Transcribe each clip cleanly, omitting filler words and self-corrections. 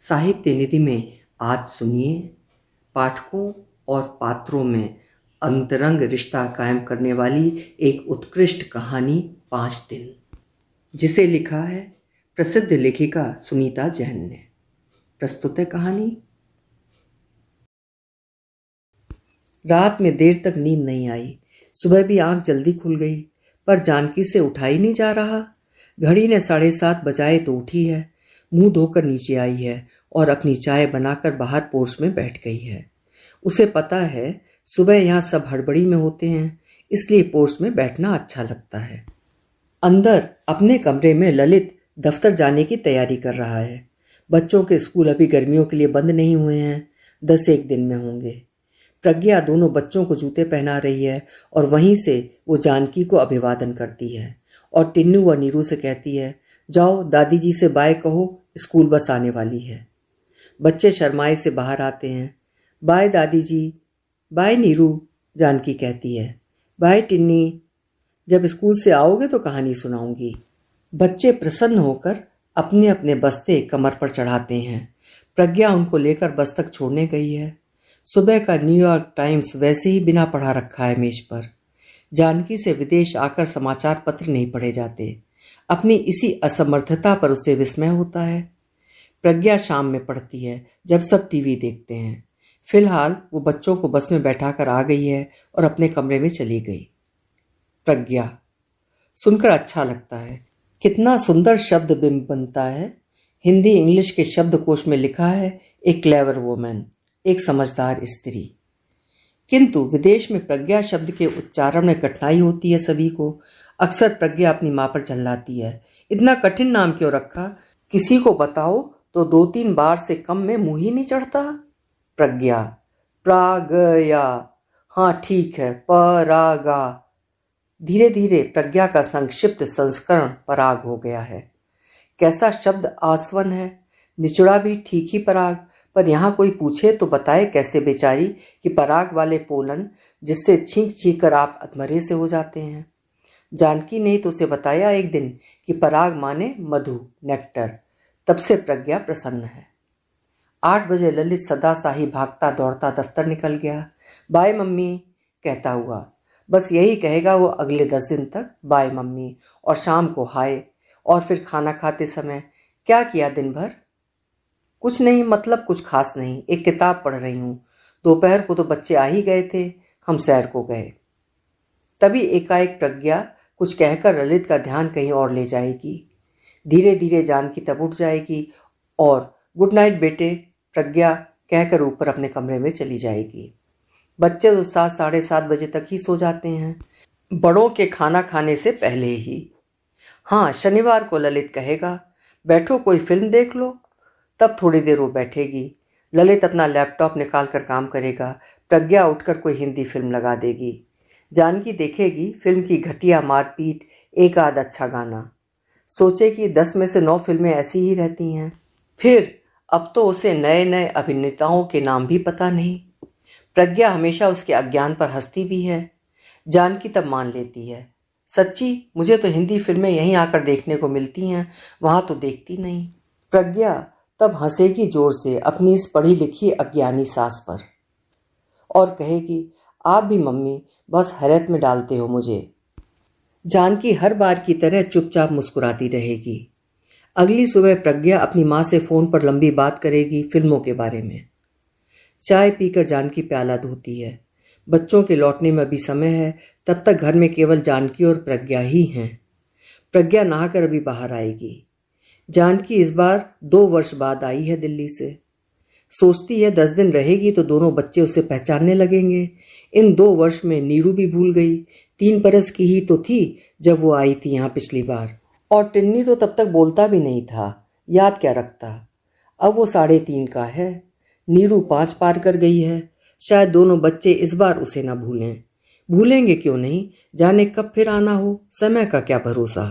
साहित्य निधि में आज सुनिए पाठकों और पात्रों में अंतरंग रिश्ता कायम करने वाली एक उत्कृष्ट कहानी 5 दिन, जिसे लिखा है प्रसिद्ध लेखिका सुनीता जैन ने। प्रस्तुत है कहानी। रात में देर तक नींद नहीं आई। सुबह भी आंख जल्दी खुल गई, पर जानकी से उठा ही नहीं जा रहा। घड़ी ने 7:30 बजाए तो उठी है, मुंह धोकर नीचे आई है और अपनी चाय बनाकर बाहर पोर्च में बैठ गई है। उसे पता है सुबह यहाँ सब हड़बड़ी में होते हैं, इसलिए पोर्च में बैठना अच्छा लगता है। अंदर अपने कमरे में ललित दफ्तर जाने की तैयारी कर रहा है। बच्चों के स्कूल अभी गर्मियों के लिए बंद नहीं हुए हैं, 10-1 दिन में होंगे। प्रज्ञा दोनों बच्चों को जूते पहना रही है और वहीं से वो जानकी को अभिवादन करती है और टिन्नू व नीरू से कहती है, जाओ दादी जी से बाय कहो, स्कूल बस आने वाली है। बच्चे शर्माए से बाहर आते हैं। बाय दादी जी। बाय नीरू, जानकी कहती है। बाय टिन्नी, जब स्कूल से आओगे तो कहानी सुनाऊंगी। बच्चे प्रसन्न होकर अपने अपने बस्ते कमर पर चढ़ाते हैं। प्रज्ञा उनको लेकर बस तक छोड़ने गई है। सुबह का न्यूयॉर्क टाइम्स वैसे ही बिना पढ़ा रखा है मेज पर। जानकी से विदेश आकर समाचार पत्र नहीं पढ़े जाते। अपनी इसी असमर्थता पर उसे विस्मय होता है। प्रज्ञा शाम में पढ़ती है, जब सब टीवी देखते हैं। फिलहाल वो बच्चों को बस में बैठाकर आ गई है और अपने कमरे में चली गई। प्रज्ञा सुनकर अच्छा लगता है। कितना सुंदर शब्द बिंब बनता है। हिंदी इंग्लिश के शब्दकोश में लिखा है ए क्लेवर वुमन, एक समझदार स्त्री। किंतु विदेश में प्रज्ञा शब्द के उच्चारण में कठिनाई होती है सभी को। अक्सर प्रज्ञा अपनी माँ पर चिल्लाती है, इतना कठिन नाम क्यों रखा? किसी को बताओ तो 2-3 बार से कम में मुंह ही नहीं चढ़ता। प्रज्ञा, प्रागया, हाँ ठीक है, परागा। धीरे धीरे प्रज्ञा का संक्षिप्त संस्करण पराग हो गया है। कैसा शब्द आसवन है, निचुड़ा भी ठीक ही पराग। पर यहाँ कोई पूछे तो बताए कैसे बेचारी कि पराग वाले पोलन जिससे छींक छींक कर आप अधमरे से हो जाते हैं। जानकी ने तो उसे बताया एक दिन कि पराग माने मधु, नेक्टर। तब से प्रज्ञा प्रसन्न है। 8 बजे ललित सदा सा ही भागता दौड़ता दफ्तर निकल गया। बाय मम्मी कहता हुआ। बस यही कहेगा वो अगले 10 दिन तक, बाय मम्मी, और शाम को हाय। और फिर खाना खाते समय, क्या किया दिन भर? कुछ नहीं, मतलब कुछ खास नहीं, एक किताब पढ़ रही हूँ। दोपहर को तो बच्चे आ ही गए थे, हम सैर को गए। तभी एकाएक प्रज्ञा कुछ कहकर ललित का ध्यान कहीं और ले जाएगी। धीरे धीरे जानकी तब उठ जाएगी और गुड नाइट बेटे प्रज्ञा कहकर ऊपर अपने कमरे में चली जाएगी। बच्चे तो 7-7:30 बजे तक ही सो जाते हैं, बड़ों के खाना खाने से पहले ही। हाँ, शनिवार को ललित कहेगा, बैठो कोई फिल्म देख लो। तब थोड़ी देर वो बैठेगी। ललित अपना लैपटॉप निकाल कर काम करेगा। प्रज्ञा उठकर कोई हिंदी फिल्म लगा देगी। जानकी देखेगी फिल्म की घटिया मारपीट, एक आध अच्छा गाना। सोचे कि 10 में से 9 फिल्में ऐसी ही रहती हैं। फिर अब तो उसे नए नए अभिनेताओं के नाम भी पता नहीं। प्रज्ञा हमेशा उसके अज्ञान पर हंसती भी है। जानकी तब मान लेती है, सच्ची मुझे तो हिंदी फिल्में यहीं आकर देखने को मिलती हैं, वहां तो देखती नहीं। प्रज्ञा तब हंसेगी जोर से अपनी इस पढ़ी लिखी अज्ञानी सास पर और कहेगी, आप भी मम्मी बस हैरत में डालते हो मुझे। जानकी हर बार की तरह चुपचाप मुस्कुराती रहेगी। अगली सुबह प्रज्ञा अपनी माँ से फोन पर लंबी बात करेगी फिल्मों के बारे में। चाय पीकर जानकी प्याला धोती है। बच्चों के लौटने में अभी समय है, तब तक घर में केवल जानकी और प्रज्ञा ही हैं। प्रज्ञा नहाकर अभी बाहर आएगी। जानकी इस बार 2 वर्ष बाद आई है दिल्ली से। सोचती है 10 दिन रहेगी तो दोनों बच्चे उसे पहचानने लगेंगे। इन 2 वर्ष में नीरू भी भूल गई। 3 बरस की ही तो थी जब वो आई थी यहाँ पिछली बार, और टिन्नी तो तब तक बोलता भी नहीं था, याद क्या रखता। अब वो 3.5 का है। नीरू 5 पार कर गई है। शायद दोनों बच्चे इस बार उसे ना भूलें। भूलेंगे क्यों नहीं, जाने कब फिर आना हो, समय का क्या भरोसा।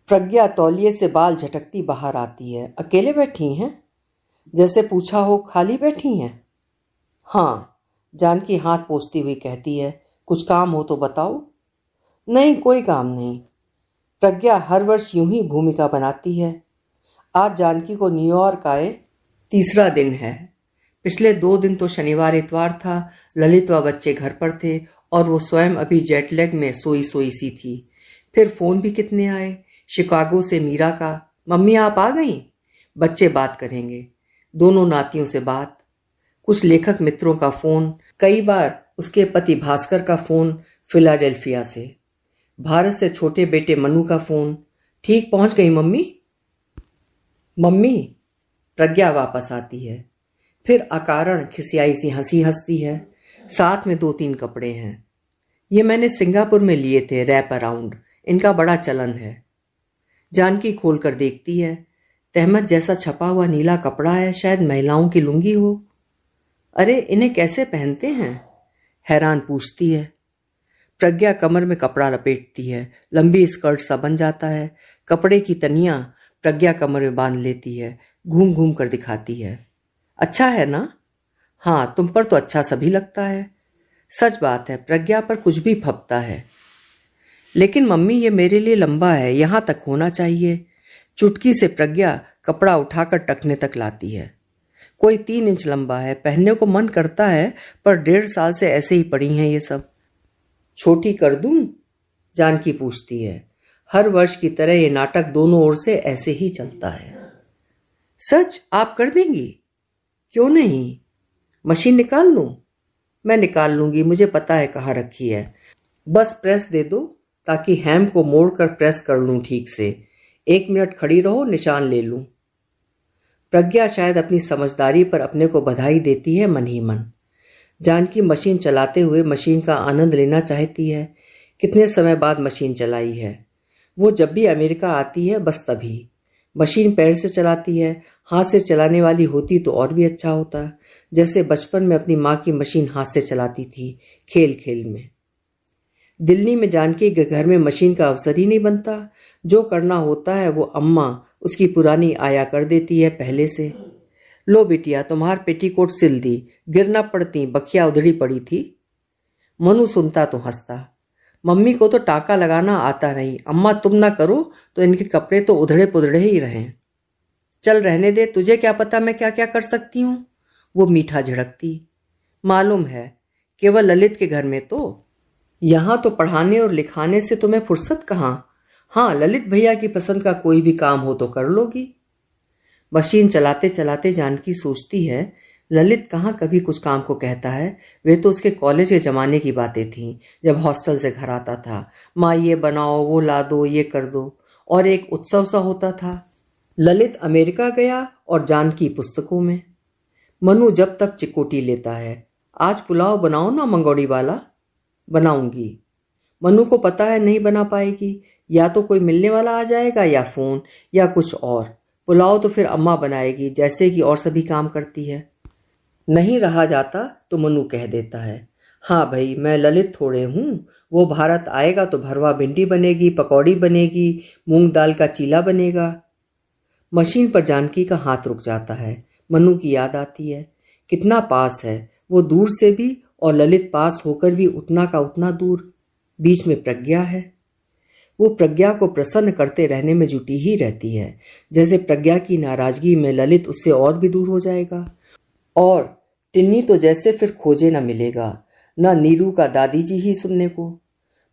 प्रज्ञा तौलिए से बाल झटकती बाहर आती है। अकेले बैठी हैं? जैसे पूछा हो खाली बैठी हैं? हाँ, जानकी हाथ पोंछती हुई कहती है, कुछ काम हो तो बताओ। नहीं, कोई काम नहीं। प्रज्ञा हर वर्ष यूं ही भूमिका बनाती है। आज जानकी को न्यूयॉर्क आए तीसरा दिन है। पिछले 2 दिन तो शनिवार इतवार था। ललित व बच्चे घर पर थे और वो स्वयं अभी जेटलैग में सोई सोई सी थी। फिर फोन भी कितने आए। शिकागो से मीरा का, मम्मी आप आ गई, बच्चे बात करेंगे, दोनों नातियों से बात, कुछ लेखक मित्रों का फोन, कई बार उसके पति भास्कर का फोन फिलाडेल्फिया से, भारत से छोटे बेटे मनु का फोन, ठीक पहुंच गई मम्मी। मम्मी प्रज्ञा वापस आती है। फिर अकारण खिसियाई सी हंसी हंसती है। साथ में 2-3 कपड़े हैं। ये मैंने सिंगापुर में लिए थे, रैप अराउंड, इनका बड़ा चलन है। जानकी खोलकर देखती है। तहमत जैसा छपा हुआ नीला कपड़ा है, शायद महिलाओं की लुंगी हो। अरे इन्हें कैसे पहनते हैं? हैरान पूछती है। प्रज्ञा कमर में कपड़ा लपेटती है। लंबी स्कर्ट सा बन जाता है। कपड़े की तनियां प्रज्ञा कमर में बांध लेती है, घूम घूम कर दिखाती है। अच्छा है ना? हाँ, तुम पर तो अच्छा सभी लगता है। सच बात है, प्रज्ञा पर कुछ भी फबता है। लेकिन मम्मी ये मेरे लिए लंबा है, यहां तक होना चाहिए। चुटकी से प्रज्ञा कपड़ा उठाकर टखने तक लाती है। कोई 3 इंच लंबा है, पहनने को मन करता है, पर 1.5 साल से ऐसे ही पड़ी हैं ये सब। छोटी कर दूं? जानकी पूछती है। हर वर्ष की तरह ये नाटक दोनों ओर से ऐसे ही चलता है। सच आप कर देंगी? क्यों नहीं, मशीन निकाल दूं? मैं निकाल लूंगी, मुझे पता है कहाँ रखी है। बस प्रेस दे दो ताकि हैम को मोड़कर प्रेस कर लूं ठीक से। 1 मिनट खड़ी रहो, निशान ले लूं। प्रज्ञा शायद अपनी समझदारी पर अपने को बधाई देती है मन ही मन। जानकी मशीन चलाते हुए मशीन का आनंद लेना चाहती है। कितने समय बाद मशीन चलाई है। वो जब भी अमेरिका आती है बस तभी। मशीन पैर से चलाती है। हाथ से चलाने वाली होती तो और भी अच्छा होता, जैसे बचपन में अपनी माँ की मशीन हाथ से चलाती थी, खेल खेल में। दिल्ली में जानकी के घर में मशीन का अवसर ही नहीं बनता। जो करना होता है वो अम्मा उसकी पुरानी आया कर देती है पहले से। लो बिटिया, तुम्हार पेटीकोट सिल दी, गिरना पड़ती, बखिया उधड़ी पड़ी थी। मनु सुनता तो हंसता। मम्मी को तो टाका लगाना आता नहीं, अम्मा तुम ना करो तो इनके कपड़े तो उधड़े पुधड़े ही रहें। चल रहने दे, तुझे क्या पता मैं क्या क्या कर सकती हूँ, वो मीठा झिड़कती। मालूम है, केवल ललित के घर में तो, यहाँ तो पढ़ाने और लिखाने से तुम्हें फुर्सत कहाँ। हाँ, ललित भैया की पसंद का कोई भी काम हो तो कर लोगी। मशीन चलाते चलाते जानकी सोचती है, ललित कहाँ कभी कुछ काम को कहता है। वे तो उसके कॉलेज के जमाने की बातें थीं, जब हॉस्टल से घर आता था। माँ ये बनाओ, वो ला दो, ये कर दो, और एक उत्सव सा होता था। ललित अमेरिका गया और जानकी पुस्तकों में। मनु जब तक चिकोटी लेता है। आज पुलाव बनाओ ना मंगोड़ी वाला। बनाऊंगी। मनु को पता है नहीं बना पाएगी, या तो कोई मिलने वाला आ जाएगा या फोन या कुछ और। पुलाव तो फिर अम्मा बनाएगी, जैसे कि और सभी काम करती है। नहीं रहा जाता तो मनु कह देता है, हाँ भाई मैं ललित थोड़े हूँ, वो भारत आएगा तो भरवा भिंडी बनेगी, पकौड़ी बनेगी, मूंग दाल का चीला बनेगा। मशीन पर जानकी का हाथ रुक जाता है। मनु की याद आती है। कितना पास है वो, दूर से भी और ललित पास होकर भी उतना का उतना दूर। बीच में प्रज्ञा है। वो प्रज्ञा को प्रसन्न करते रहने में जुटी ही रहती है, जैसे प्रज्ञा की नाराजगी में ललित उससे और भी दूर हो जाएगा। और टिन्नी तो जैसे फिर खोजे न मिलेगा, न नीरू का दादी जी ही सुनने को।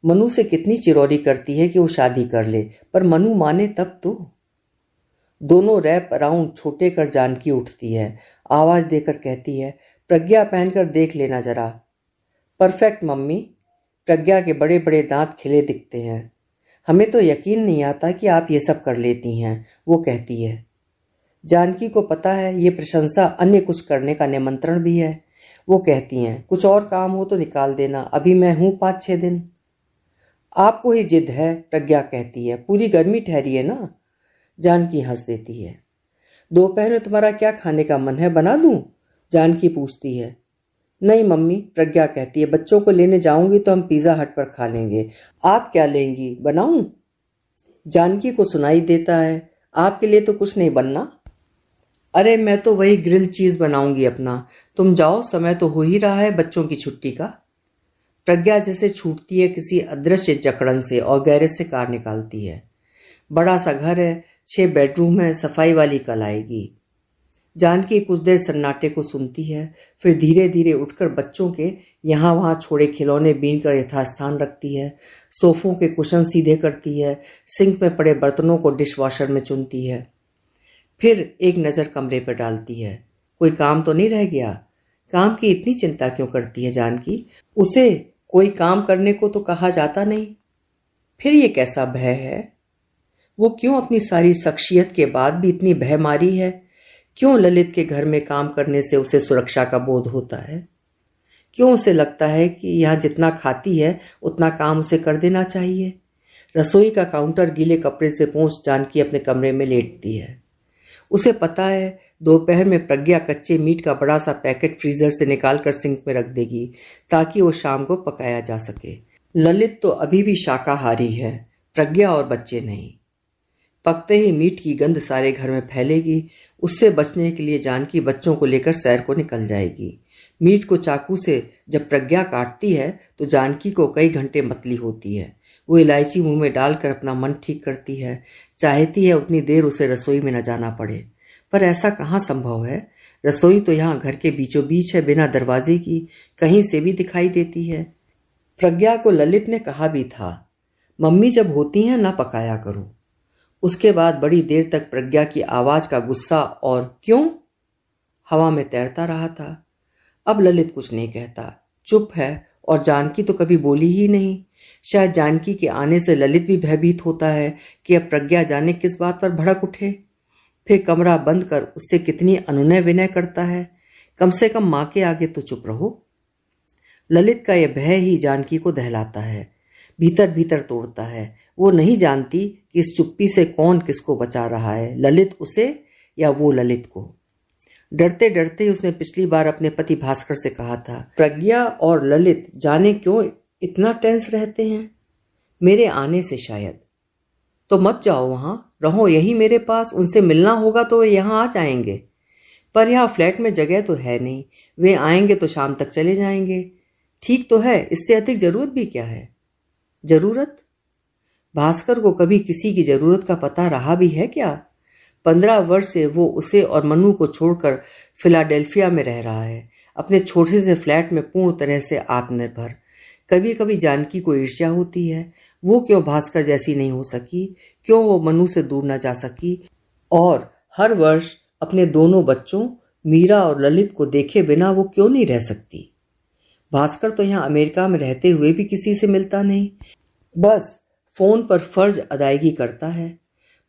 मनु से कितनी चिरौरी करती है कि वो शादी कर ले, पर मनु माने तब तो। दोनों रैप अराउंड छोटे कर जानकी उठती है। आवाज देकर कहती है, प्रज्ञा पहनकर देख लेना जरा। Perfect mummy. प्रज्ञा के बड़े बड़े दांत खिले दिखते हैं। हमें तो यकीन नहीं आता कि आप ये सब कर लेती हैं, वो कहती है। जानकी को पता है ये प्रशंसा अन्य कुछ करने का निमंत्रण भी है। वो कहती हैं, कुछ और काम हो तो निकाल देना, अभी मैं हूं 5-6 दिन। आपको ही जिद है, प्रज्ञा कहती है, पूरी गर्मी ठहरी है ना। जानकी हंस देती है। दोपहर में तुम्हारा क्या खाने का मन है, बना दूं? जानकी पूछती है। नहीं मम्मी, प्रज्ञा कहती है, बच्चों को लेने जाऊंगी तो हम पिज्जा हट पर खा लेंगे। आप क्या लेंगी, बनाऊं? जानकी को सुनाई देता है, आपके लिए तो कुछ नहीं बनना। अरे मैं तो वही ग्रिल चीज बनाऊंगी अपना, तुम जाओ, समय तो हो ही रहा है बच्चों की छुट्टी का। प्रज्ञा जैसे छूटती है किसी अदृश्य जकड़न से और गैरेज से कार निकालती है। बड़ा सा घर है, 6 बेडरूम है, सफाई वाली कल आएगी। जानकी कुछ देर सन्नाटे को सुनती है, फिर धीरे धीरे उठकर बच्चों के यहाँ वहाँ छोड़े खिलौने बीन कर यथास्थान रखती है, सोफों के कुशन सीधे करती है, सिंक में पड़े बर्तनों को डिश वॉशर में चुनती है। फिर एक नज़र कमरे पर डालती है, कोई काम तो नहीं रह गया। काम की इतनी चिंता क्यों करती है जानकी? उसे कोई काम करने को तो कहा जाता नहीं। फिर ये कैसा भय है? वो क्यों अपनी सारी शख्सियत के बाद भी इतनी भयमारी है? क्यों ललित के घर में काम करने से उसे सुरक्षा का बोध होता है? क्यों उसे लगता है कि यहाँ जितना खाती है उतना काम उसे कर देना चाहिए? रसोई का काउंटर गीले कपड़े से पोंछ जानकी अपने कमरे में लेटती है। उसे पता है दोपहर में प्रज्ञा कच्चे मीट का बड़ा सा पैकेट फ्रीजर से निकालकर सिंक में रख देगी ताकि वो शाम को पकाया जा सके। ललित तो अभी भी शाकाहारी है, प्रज्ञा और बच्चे नहीं। पकते ही मीट की गंध सारे घर में फैलेगी। उससे बचने के लिए जानकी बच्चों को लेकर सैर को निकल जाएगी। मीट को चाकू से जब प्रज्ञा काटती है तो जानकी को कई घंटे मतली होती है। वो इलायची मुंह में डालकर अपना मन ठीक करती है, चाहती है उतनी देर उसे रसोई में न जाना पड़े, पर ऐसा कहाँ संभव है? रसोई तो यहाँ घर के बीचों बीच है, बिना दरवाजे की कहीं से भी दिखाई देती है। प्रज्ञा को ललित ने कहा भी था, मम्मी जब होती हैं ना पकाया करो। उसके बाद बड़ी देर तक प्रज्ञा की आवाज का गुस्सा और क्यों हवा में तैरता रहा था। अब ललित कुछ नहीं कहता, चुप है, और जानकी तो कभी बोली ही नहीं। शायद जानकी के आने से ललित भी भयभीत होता है कि अब प्रज्ञा जाने किस बात पर भड़क उठे। फिर कमरा बंद कर उससे कितनी अनुनय विनय करता है, कम से कम माँ के आगे तो चुप रहो। ललित का यह भय ही जानकी को दहलाता है, भीतर भीतर तोड़ता है। वो नहीं जानती कि इस चुप्पी से कौन किसको बचा रहा है, ललित उसे या वो ललित को। डरते डरते उसने पिछली बार अपने पति भास्कर से कहा था, प्रज्ञा और ललित जाने क्यों इतना टेंस रहते हैं, मेरे आने से शायद। तो मत जाओ वहां, रहो यहीं मेरे पास। उनसे मिलना होगा तो वे यहाँ आ जाएंगे, पर यहाँ फ्लैट में जगह तो है नहीं। वे आएंगे तो शाम तक चले जाएंगे। ठीक तो है, इससे अधिक जरूरत भी क्या है? जरूरत? भास्कर को कभी किसी की जरूरत का पता रहा भी है क्या? 15 वर्ष से वो उसे और मनु को छोड़कर फिलाडेल्फिया में रह रहा है, अपने छोटे से फ्लैट में पूर्ण तरह से आत्मनिर्भर। कभी कभी जानकी को ईर्ष्या होती है, वो क्यों भास्कर जैसी नहीं हो सकी, क्यों वो मनु से दूर न जा सकी, और हर वर्ष अपने दोनों बच्चों मीरा और ललित को देखे बिना वो क्यों नहीं रह सकती। भास्कर तो यहाँ अमेरिका में रहते हुए भी किसी से मिलता नहीं, बस फोन पर फर्ज अदायगी करता है।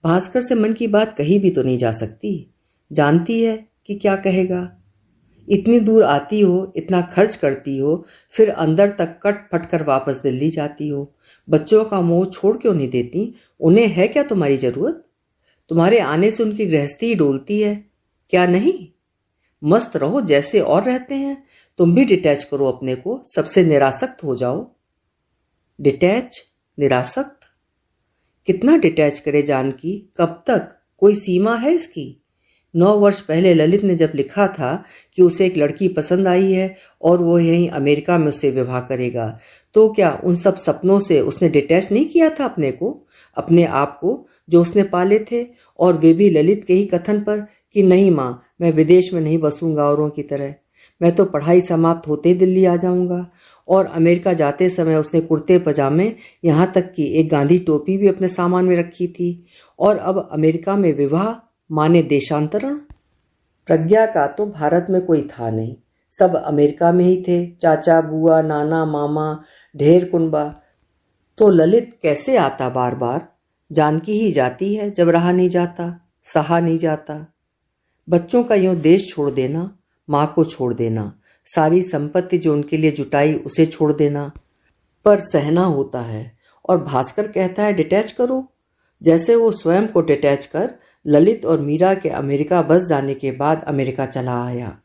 भास्कर से मन की बात कही भी तो नहीं जा सकती, जानती है कि क्या कहेगा। इतनी दूर आती हो, इतना खर्च करती हो, फिर अंदर तक कट फट कर वापस दिल्ली जाती हो। बच्चों का मोह छोड़ क्यों नहीं देती? उन्हें है क्या तुम्हारी जरूरत? तुम्हारे आने से उनकी गृहस्थी ही डोलती है क्या? नहीं, मस्त रहो जैसे और रहते हैं। तुम भी डिटैच करो अपने को, सबसे निरासक्त हो जाओ। डिटैच? निरासक्त? कितना डिटैच करे जानकी? कब तक? कोई सीमा है इसकी? 9 वर्ष पहले ललित ने जब लिखा था कि उसे एक लड़की पसंद आई है और वो यहीं अमेरिका में उससे विवाह करेगा, तो क्या उन सब सपनों से उसने डिटैच नहीं किया था अपने को, अपने आप को, जो उसने पाले थे? और वे भी ललित के ही कथन पर कि नहीं माँ, मैं विदेश में नहीं बसूंगा औरों की तरह, मैं तो पढ़ाई समाप्त होते ही दिल्ली आ जाऊंगा। और अमेरिका जाते समय उसने कुर्ते पजामे, यहाँ तक कि एक गांधी टोपी भी अपने सामान में रखी थी। और अब अमेरिका में विवाह माने देशांतरण। प्रज्ञा का तो भारत में कोई था नहीं, सब अमेरिका में ही थे, चाचा बुआ नाना मामा ढेर कुनबा। तो ललित कैसे आता बार बार? जानकी ही जाती है जब रहा नहीं जाता, सहा नहीं जाता। बच्चों का यूं देश छोड़ देना, माँ को छोड़ देना, सारी संपत्ति जो उनके लिए जुटाई उसे छोड़ देना, पर सहना होता है। और भास्कर कहता है डिटैच करो, जैसे वो स्वयं को डिटैच कर ललित और मीरा के अमेरिका बस जाने के बाद अमेरिका चला आया।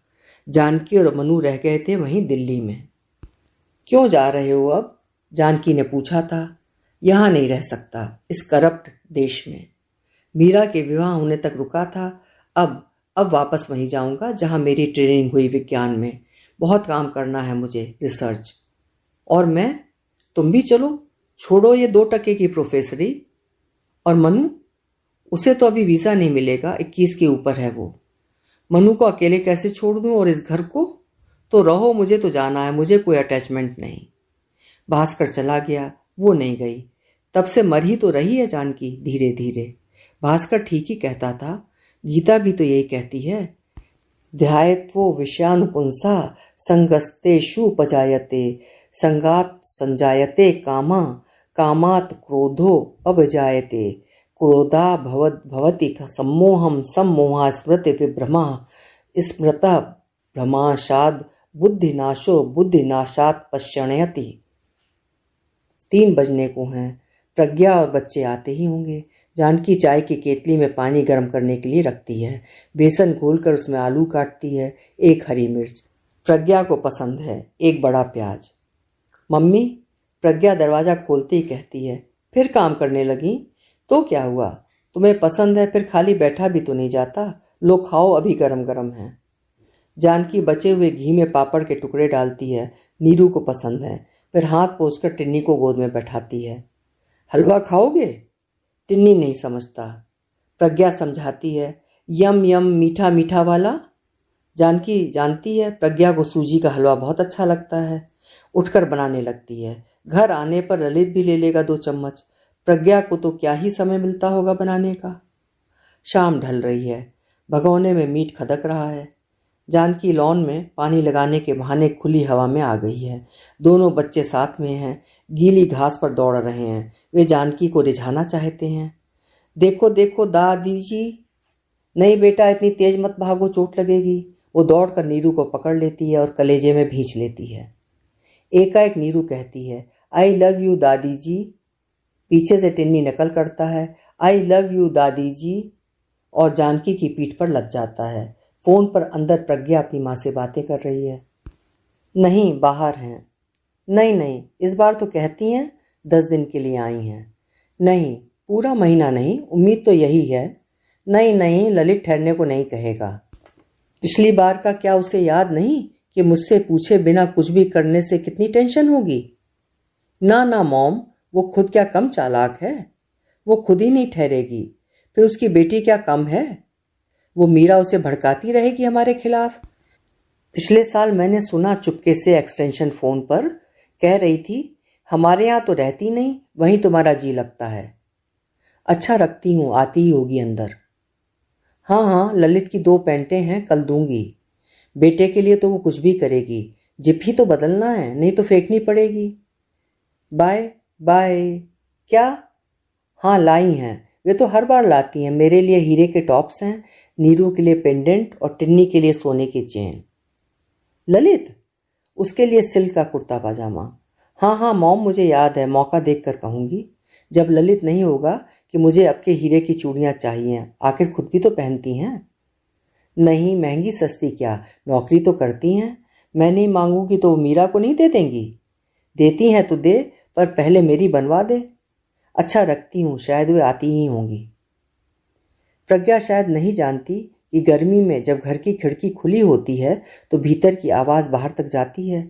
जानकी और मनु रह गए थे वहीं दिल्ली में। क्यों जा रहे हो अब? जानकी ने पूछा था। यहाँ नहीं रह सकता, इस करप्ट देश में। मीरा के विवाह होने तक रुका था, अब वापस वहीं जाऊंगा जहाँ मेरी ट्रेनिंग हुई विज्ञान में। बहुत काम करना है मुझे, रिसर्च। और मैं? तुम भी चलो, छोड़ो ये 2 टके की प्रोफेसरी। और मनु? उसे तो अभी वीज़ा नहीं मिलेगा, 21 के ऊपर है वो। मनु को अकेले कैसे छोड़ दूं और इस घर को? तो रहो, मुझे तो जाना है, मुझे कोई अटैचमेंट नहीं। भास्कर चला गया, वो नहीं गई। तब से मर ही तो रही है जानकी धीरे धीरे। भास्कर ठीक ही कहता था, गीता भी तो यही कहती है, ध्यायत्वो विषयानुपुंसा संगस्तेषुपजायते संगात संजायते कामा कामात् क्रोधो अभजायते क्रोधा भवति सम्मोहम सम्मोहा स्मृति विभ्रमा स्मृतः भ्रमाशाद बुद्धिनाशो बुद्धिनाशात पश्यणयति। 3 बजने को हैं। प्रज्ञा और बच्चे आते ही होंगे। जानकी चाय की केतली में पानी गर्म करने के लिए रखती है। बेसन घोलकर उसमें आलू काटती है, 1 हरी मिर्च। प्रज्ञा को पसंद है, 1 बड़ा प्याज। मम्मी, प्रज्ञा दरवाज़ा खोलते ही कहती है, फिर काम करने लगी? तो क्या हुआ, तुम्हें पसंद है, फिर खाली बैठा भी तो नहीं जाता। लो खाओ, अभी गरम गरम है। जानकी बचे हुए घी में पापड़ के टुकड़े डालती है। नीरू को पसंद है। फिर हाथ पोंछकर टिन्नी को गोद में बैठाती है। हलवा खाओगे? टिन्नी नहीं समझता। प्रज्ञा समझाती है, यम यम मीठा मीठा वाला। जानकी जानती है प्रज्ञा को सूजी का हलवा बहुत अच्छा लगता है। उठकर बनाने लगती है। घर आने पर ललित भी ले लेगा 2 चम्मच। प्रज्ञा को तो क्या ही समय मिलता होगा बनाने का। शाम ढल रही है। भगोने में मीट खदक रहा है। जानकी लॉन में पानी लगाने के बहाने खुली हवा में आ गई है। दोनों बच्चे साथ में हैं, गीली घास पर दौड़ रहे हैं। वे जानकी को रिझाना चाहते हैं। देखो देखो दादी जी। नहीं बेटा, इतनी तेज मत भागो, चोट लगेगी। वो दौड़कर नीरू को पकड़ लेती है और कलेजे में भींच लेती है। एकाएक नीरू कहती है, आई लव यू दादी जी। पीछे से टिन्नी नकल करता है, आई लव यू दादी जी, और जानकी की पीठ पर लग जाता है। फोन पर अंदर प्रज्ञा अपनी माँ से बातें कर रही है। नहीं, बाहर हैं। नहीं नहीं, इस बार तो कहती हैं 10 दिन के लिए आई हैं। नहीं, पूरा महीना नहीं, उम्मीद तो यही है। नहीं नहीं, ललित ठहरने को नहीं कहेगा। पिछली बार का क्या उसे याद नहीं कि मुझसे पूछे बिना कुछ भी करने से कितनी टेंशन होगी? ना ना मॉम, वो खुद क्या कम चालाक है? वो खुद ही नहीं ठहरेगी, फिर उसकी बेटी क्या कम है? वो मीरा उसे भड़काती रहेगी हमारे खिलाफ। पिछले साल मैंने सुना चुपके से एक्सटेंशन फ़ोन पर कह रही थी, हमारे यहाँ तो रहती नहीं, वहीं तुम्हारा जी लगता है। अच्छा रखती हूँ, आती ही होगी अंदर। हाँ हाँ, ललित की 2 पैंटें हैं, कल दूंगी। बेटे के लिए तो वो कुछ भी करेगी। जिप ही तो बदलना है, नहीं तो फेंकनी पड़ेगी। Bye bye. क्या? हाँ लाई हैं, वे तो हर बार लाती हैं। मेरे लिए हीरे के टॉप्स हैं, नीरू के लिए पेंडेंट और टिन्नी के लिए सोने की चेन। ललित? उसके लिए सिल्क का कुर्ता पाजामा। हाँ हाँ मॉम, मुझे याद है, मौका देखकर कहूँगी। जब ललित नहीं होगा कि मुझे आपके हीरे की चूड़ियाँ चाहिए, आखिर खुद भी तो पहनती हैं। नहीं, महंगी सस्ती क्या, नौकरी तो करती हैं। मैं नहीं मांगूंगी तो मीरा को नहीं दे देंगी? देती हैं तो दे, पर पहले मेरी बनवा दे। अच्छा रखती हूँ, शायद वे आती ही होंगी। प्रज्ञा शायद नहीं जानती कि गर्मी में जब घर की खिड़की खुली होती है तो भीतर की आवाज़ बाहर तक जाती है।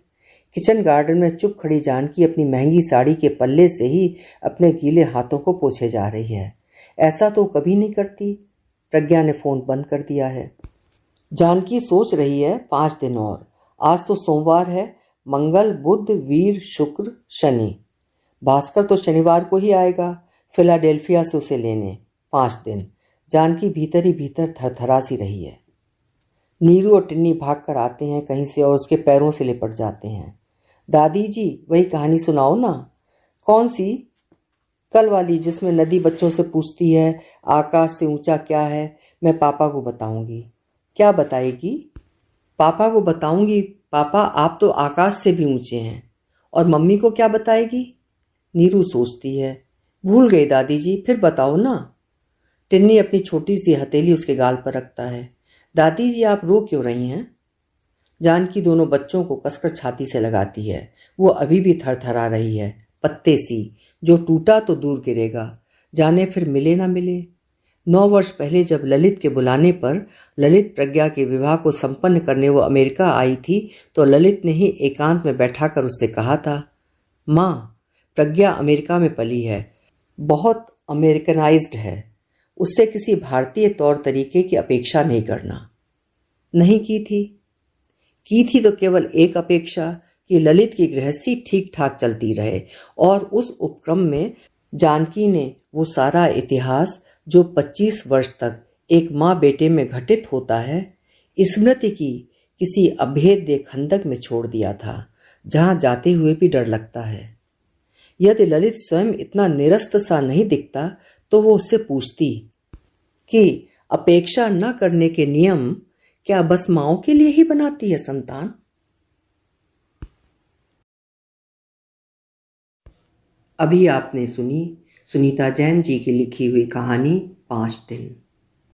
किचन गार्डन में चुप खड़ी जानकी अपनी महंगी साड़ी के पल्ले से ही अपने गीले हाथों को पोंछे जा रही है। ऐसा तो कभी नहीं करती। प्रज्ञा ने फ़ोन बंद कर दिया है। जानकी सोच रही है 5 दिन और। आज तो सोमवार है, मंगल बुध वीर शुक्र शनि। भास्कर तो शनिवार को ही आएगा फिलाडेल्फिया से उसे लेने। 5 दिन। जानकी भीतर ही भीतर थरथरा सी रही है। नीरू और टिन्नी भाग कर आते हैं कहीं से और उसके पैरों से लिपट जाते हैं। दादी जी, वही कहानी सुनाओ ना। कौन सी? कल वाली, जिसमें नदी बच्चों से पूछती है आकाश से ऊंचा क्या है। मैं पापा को बताऊंगी। क्या बताएगी? पापा को बताऊंगी, पापा आप तो आकाश से भी ऊंचे हैं। और मम्मी को क्या बताएगी? नीरू सोचती है। भूल गई दादी जी, फिर बताओ ना। टिन्नी अपनी छोटी सी हथेली उसके गाल पर रखता है। दादी जी आप रो क्यों रही हैं? जानकी दोनों बच्चों को कसकर छाती से लगाती है। वो अभी भी थरथरा रही है, पत्ते सी, जो टूटा तो दूर गिरेगा, जाने फिर मिले ना मिले। 9 वर्ष पहले जब ललित के बुलाने पर ललित प्रज्ञा के विवाह को संपन्न करने वो अमेरिका आई थी तो ललित ने ही एकांत में बैठाकर उससे कहा था, माँ, प्रज्ञा अमेरिका में पली है, बहुत अमेरिकनाइज्ड है, उससे किसी भारतीय तौर तरीके की अपेक्षा नहीं करना। नहीं की थी तो केवल एक अपेक्षा कि ललित की गृहस्थी ठीक ठाक चलती रहे, और उस उपक्रम में जानकी ने वो सारा इतिहास जो 25 वर्ष तक एक माँ बेटे में घटित होता है, स्मृति की किसी अभेद्य खंदक में छोड़ दिया था, जहां जाते हुए भी डर लगता है। यदि ललित स्वयं इतना निरस्त सा नहीं दिखता तो वो उससे पूछती कि अपेक्षा न करने के नियम क्या बस माओ के लिए ही बनाती है संतान? अभी आपने सुनी सुनीता जैन जी की लिखी हुई कहानी 5 दिन।